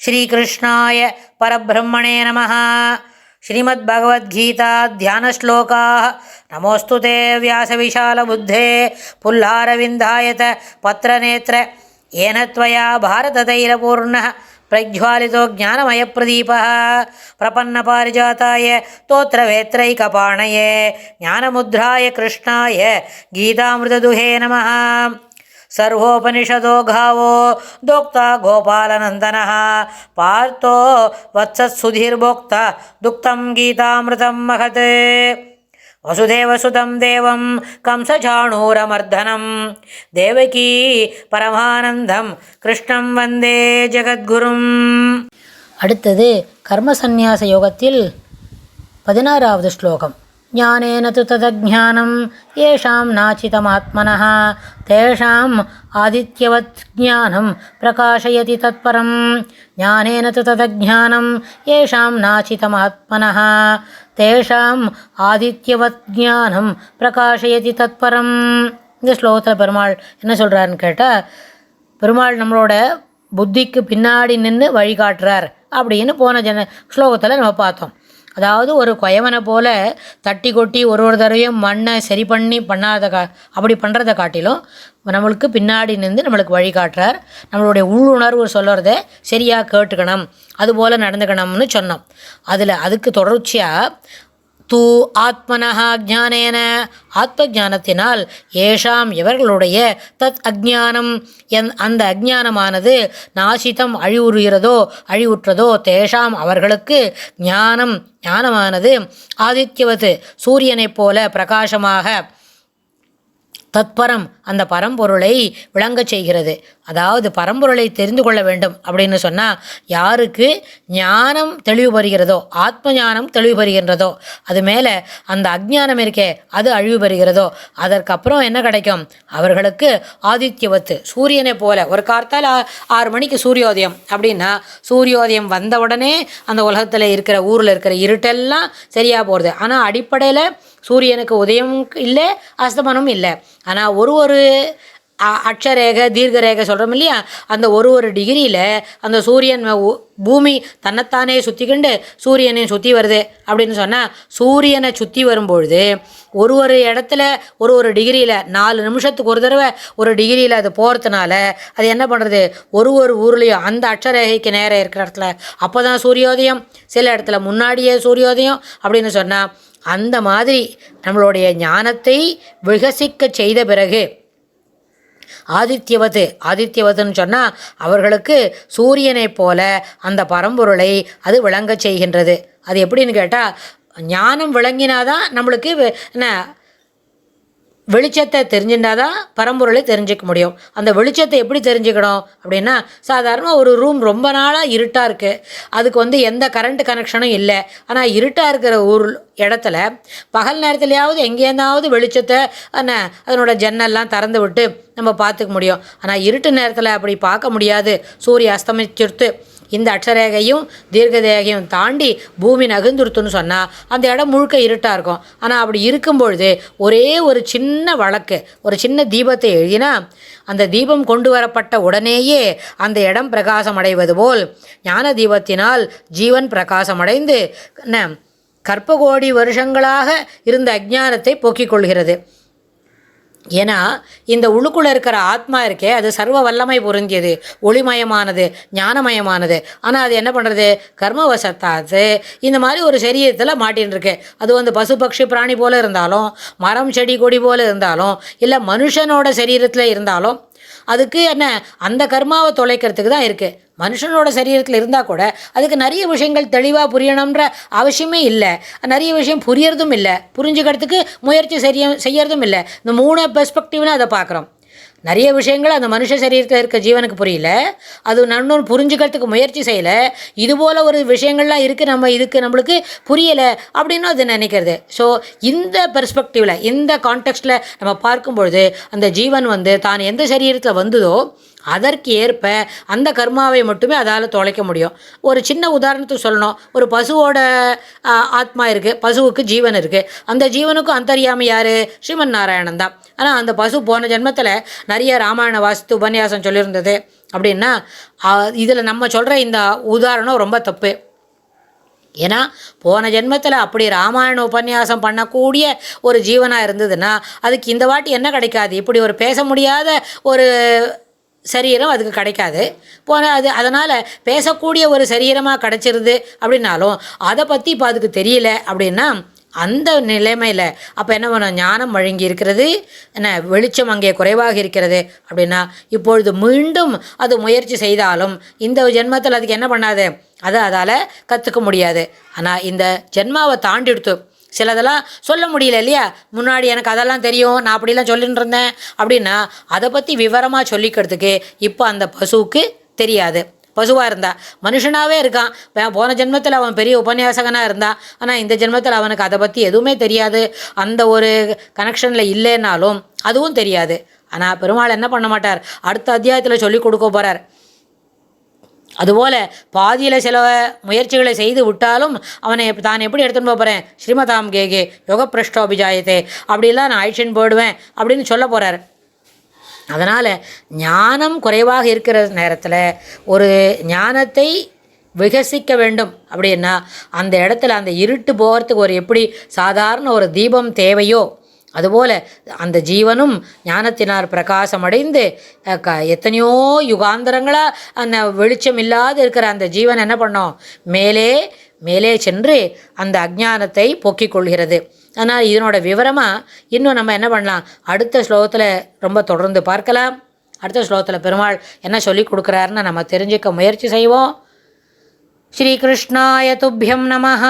श्रीकृष्णाय परब्रह्मणे नमः। श्रीमद्भगवद्गीता ध्यानश्लोकाः। नमोऽस्तु ते व्यासविशालबुद्धे पुल्लारविन्दायत पत्रनेत्र येन त्वया भारततैलपूर्णः प्रज्वालितो ज्ञानमयप्रदीपः प्रपन्नपारिजाताय तोत्रवेत्रैकपाणये ज्ञानमुद्राय कृष्णाय गीतामृतदुहे नमः। सर्वोपनिषदो गावो दोक्ता गोपालनन्दनः पार्थो वत्सत्सुधीर्भोक्ता दुक्तं गीतामृतं महत्। वसुदेवसुतं देवं कंसचाणूरमर्दनं देवकी परमानन्दं कृष्णं वन्दे जगद्गुरुम्। அடுத்தது கர்மசந்நியாச யோகத்தில் 16வது ஸ்லோகம். ஞானேன து ததஜ்ஞானம் ஏஷாம் நாச்சிதமாத்மனः தேஷாம் ஆதித்யவத் ஞானம் பிரகாஷயதி தத்பரம். ஞானேன து ததஜ்ஞானம் ஏஷாம் நாச்சிதமாத்மனः தேஷாம் ஆதித்யவத் ஞானம் பிரகாஷயதி தத்பரம். இந்த ஸ்லோகத்தில் பெருமாள் என்ன சொல்கிறாருன்னு கேட்டால், பெருமாள் நம்மளோட புத்திக்கு பின்னாடி நின்று வழிகாட்டுறார் அப்படின்னு போன ஸ்லோகத்தில் நம்ம பார்த்தோம். அதாவது ஒரு கொயவனை போல் தட்டி கொட்டி ஒரு தடவையும் மண்ணை சரி பண்ணி அப்படி பண்ணுறதை காட்டிலும் நம்மளுக்கு பின்னாடி நின்று நம்மளுக்கு வழிகாட்டுறார். நம்மளுடைய உள்ளுணர்வு சொல்கிறத சரியாக கேட்டுக்கணும், அதுபோல் நடந்துக்கணும்னு சொன்னோம். அதுக்கு தொடர்ச்சியாக தூ ஆத்மனஹா ஜானேன ஆத்ம ஜானத்தினால் ஏஷாம் இவர்களுடைய தத் அஜ்ஞானம் அந்த அஜ்ஞானமானது நாசிதம் அழிவுற்றதோ தேஷாம் அவர்களுக்கு ஞானமானது ஆதித்யவத் சூரியனைப் போல பிரகாசமாக தத்பரம் அந்த பரம்பொருளை விளங்கச் செய்கிறது. அதாவது பரம்பொருளை தெரிந்து கொள்ள வேண்டும் அப்படின்னு சொன்னால் யாருக்கு ஞானம் தெளிவு பெறுகிறதோ, ஆத்ம ஞானம் தெளிவு பெறுகின்றதோ, அது மேலே அந்த அஜ்ஞானம் இருக்கே அது அழிவு பெறுகிறதோ, அதற்கப்புறம் என்ன கிடைக்கும்? அவர்களுக்கு ஆதித்யவத்து சூரியனை போல ஒரு கார்த்தால் 6 மணிக்கு சூரியோதயம் அப்படின்னா சூரியோதயம் வந்த உடனே அந்த உலகத்தில் இருக்கிற ஊரில் இருக்கிற இருட்டெல்லாம் சரியாக போகிறது. ஆனால் அடிப்படையில் சூரியனுக்கு உதயமும் இல்லை, அஸ்தமனமும் இல்லை. ஆனால் ஒரு அட்சரேகை தீர்க்கரேகை சொல்கிறோம் இல்லையா, அந்த ஒரு டிகிரியில் அந்த சூரியன் பூமி தன்னைத்தானே சுற்றிக்கிண்டு சூரியனையும் சுற்றி வருது அப்படின்னு சொன்னால், சூரியனை சுற்றி வரும்பொழுது ஒரு இடத்துல ஒரு டிகிரியில் 4 நிமிஷத்துக்கு ஒரு தடவை ஒரு டிகிரியில் அது போகிறதுனால அது என்ன பண்ணுறது, ஒரு ஊர்லேயும் அந்த அட்சரேகைக்கு நேரம் இருக்கிற இடத்துல அப்போ தான் சூரியோதயம், சில இடத்துல முன்னாடியே சூரியோதயம் அப்படின்னு சொன்னால், அந்த மாதிரி நம்மளுடைய ஞானத்தை விகசிக்க செய்த பிறகு ஆதித்யவத்துன்னு சொன்னால் அவர்களுக்கு சூரியனைப் போல அந்த பரம்பொருளை அது விளங்கச் செய்கின்றது. அது எப்படின்னு கேட்டால், ஞானம் விளங்கினாதான் நம்மளுக்கு என்ன வெளிச்சத்தை தெரிஞ்சுட்டாதான் பரம்பொருளை தெரிஞ்சிக்க முடியும். அந்த வெளிச்சத்தை எப்படி தெரிஞ்சுக்கணும் அப்படின்னா, சாதாரணமாக ஒரு ரூம் ரொம்ப நாளாக இருட்டாக இருக்குது, அதுக்கு எந்த கரண்ட் கனெக்ஷனும் இல்லை. ஆனால் இருட்டாக இருக்கிற இடத்துல பகல் நேரத்துலையாவது எங்கேயாவது வெளிச்சத்தை அதனோட ஜன்னல்லாம் திறந்து விட்டு நம்ம பார்த்துக்க முடியும். ஆனால் இருட்டு நேரத்தில் அப்படி பார்க்க முடியாது. சூரிய அஸ்தமிச்சிருத்து இந்த அட்சரேகையும் தீர்க்கதேகையும் தாண்டி பூமி நகர்ந்துருத்துன்னு சொன்னால் அந்த இடம் முழுக்க இருட்டாக இருக்கும். ஆனால் அப்படி இருக்கும்பொழுது ஒரே ஒரு சின்ன வழக்கு, ஒரு சின்ன தீபத்தை எழுதினா அந்த தீபம் கொண்டு வரப்பட்ட உடனேயே அந்த இடம் பிரகாசம் அடைவது போல் ஞான தீபத்தினால் ஜீவன் பிரகாசமடைந்து கற்பகோடி வருஷங்களாக இருந்த அஜ்ஞானத்தை போக்கிக் கொள்கிறது. ஏன்னா இந்த உள்ளுக்குள்ளே இருக்கிற ஆத்மா இருக்கே அது சர்வ வல்லமை பொருந்தியது, ஒளிமயமானது, ஞானமயமானது. ஆனால் அது என்ன பண்ணுறது, கர்மவசத்தாது இந்த மாதிரி ஒரு சரீரத்தில் மாட்டின்னு இருக்கு. அது பசு பட்சி பிராணி போல் இருந்தாலும், மரம் செடி கொடி போல் இருந்தாலும், இல்லை மனுஷனோட சரீரத்தில் இருந்தாலும் அதுக்கு அந்த கர்மாவை தொலைக்கிறதுக்கு தான் இருக்குது. மனுஷனோட சரீரத்தில் இருந்தால் கூட அதுக்கு நிறைய விஷயங்கள் தெளிவாக புரியணுன்ற அவசியமே இல்லை. நிறைய விஷயம் புரியறதும் இல்லை, புரிஞ்சுக்கிறதுக்கு முயற்சி செய்யறதும் இல்லை. இந்த 3 பெர்ஸ்பெக்டிவ்னு அதை பார்க்குறோம். நிறைய விஷயங்கள் அந்த மனுஷ சரீரத்தில் இருக்க ஜீவனுக்கு புரியல, அது நன்னொன்று புரிஞ்சுக்கிறதுக்கு முயற்சி செய்யலை. இதுபோல் ஒரு விஷயங்கள்லாம் இருக்குது, இதுக்கு நம்மளுக்கு புரியலை அப்படின்னு அது நினைக்கிறது. ஸோ இந்த பெர்ஸ்பெக்டிவில் இந்த கான்டெக்ஸ்டில் நம்ம பார்க்கும்பொழுது அந்த ஜீவன் தான் எந்த சரீரத்தில் வந்ததோ அதற்கு ஏற்ப அந்த கர்மாவை மட்டுமே அதால் தொலைக்க முடியும். ஒரு சின்ன உதாரணத்துக்கு சொல்லணும், ஒரு பசுவோட ஆத்மா இருக்குது, பசுவுக்கு ஜீவன் இருக்குது, அந்த ஜீவனுக்கும் அந்தர்யாமி யார்? ஸ்ரீமன் நாராயணன் தான். ஆனால் அந்த பசு போன ஜென்மத்தில் நிறைய ராமாயண வாசித்து உபன்யாசம் சொல்லியிருந்தது, அப்படின்னா இதில் நம்ம சொல்கிற இந்த உதாரணம் ரொம்ப தப்பு. ஏன்னா போன ஜென்மத்தில் அப்படி ராமாயண உபன்யாசம் பண்ணக்கூடிய ஒரு ஜீவனாக இருந்ததுன்னா அதுக்கு இந்த வாட்டி என்ன கிடைக்காது, இப்படி ஒரு பேச முடியாத ஒரு சரீரம் அதுக்கு கிடைக்காது. அதனால் பேசக்கூடிய ஒரு சரீரமாக கிடச்சிருது அப்படின்னாலும் அதை பற்றி இப்போ அதுக்கு தெரியல அப்படின்னா அந்த நிலைமையில் அப்போ என்ன பண்ண, ஞானம் வழங்கி இருக்கிறது, என்ன வெளிச்சம் அங்கே குறைவாக இருக்கிறது அப்படின்னா இப்பொழுது மீண்டும் அது முயற்சி செய்தாலும் இந்த ஜென்மத்தில் அதுக்கு என்ன பண்ணாது, அதால் கற்றுக்க முடியாது. ஆனால் இந்த ஜென்மாவை தாண்டி எடுத்து சிலதெல்லாம் சொல்ல முடியல இல்லையா, முன்னாடி எனக்கு அதெல்லாம் தெரியும், நான் அப்படிலாம் சொல்லிட்டு இருந்தேன் அப்படின்னா அதை பற்றி விவரமாக சொல்லிக்கிறதுக்கு இப்போ அந்த பசுவுக்கு தெரியாது. பசுவாக இருந்தா மனுஷனாகவே இருக்கான், போன ஜென்மத்தில் அவன் பெரிய உபன்யாசகனாக இருந்தான், ஆனால் இந்த ஜென்மத்தில் அவனுக்கு அதை பற்றி எதுவுமே தெரியாது, அந்த ஒரு கனெக்ஷனில் இல்லைன்னாலும் அதுவும் தெரியாது. ஆனால் பெருமாள் என்ன பண்ண மாட்டார், அடுத்த அத்தியாயத்தில் சொல்லி கொடுக்க போகிறார். அதுபோல் பாதியில் சில முயற்சிகளை செய்து விட்டாலும் அவனை தான் எப்படி எடுத்துன்னு போகிறேன், ஸ்ரீமதாம் கேகே யோக பிரஷ்டோபிஜாயத்தே அப்படிலாம் நான் ஆயிடுச்சுன்னு போயிடுவேன் அப்படின்னு சொல்ல போகிறார். அதனால் ஞானம் குறைவாக இருக்கிற நேரத்தில் ஒரு ஞானத்தை விகசிக்க வேண்டும் அப்படின்னா அந்த இடத்துல அந்த இருட்டு போகிறதுக்கு ஒரு எப்படி சாதாரண ஒரு தீபம் தேவையோ அதுபோல் அந்த ஜீவனும் ஞானத்தினார் பிரகாசம் அடைந்து எத்தனையோ யுகாந்தரங்களாக அந்த வெளிச்சம் இல்லாது இருக்கிற அந்த ஜீவன் என்ன பண்ணோம், மேலே மேலே சென்று அந்த அஜ்ஞானத்தை போக்கிக் கொள்கிறது. அதனால் இதனோட விவரமாக இன்னும் நம்ம என்ன பண்ணலாம், அடுத்த ஸ்லோகத்தில் ரொம்ப தொடர்ந்து பார்க்கலாம். அடுத்த ஸ்லோகத்தில் பெருமாள் என்ன சொல்லி கொடுக்குறாருன்னு நம்ம தெரிஞ்சுக்க முயற்சி செய்வோம். ஸ்ரீ கிருஷ்ணாய துப்யம் நமஹ.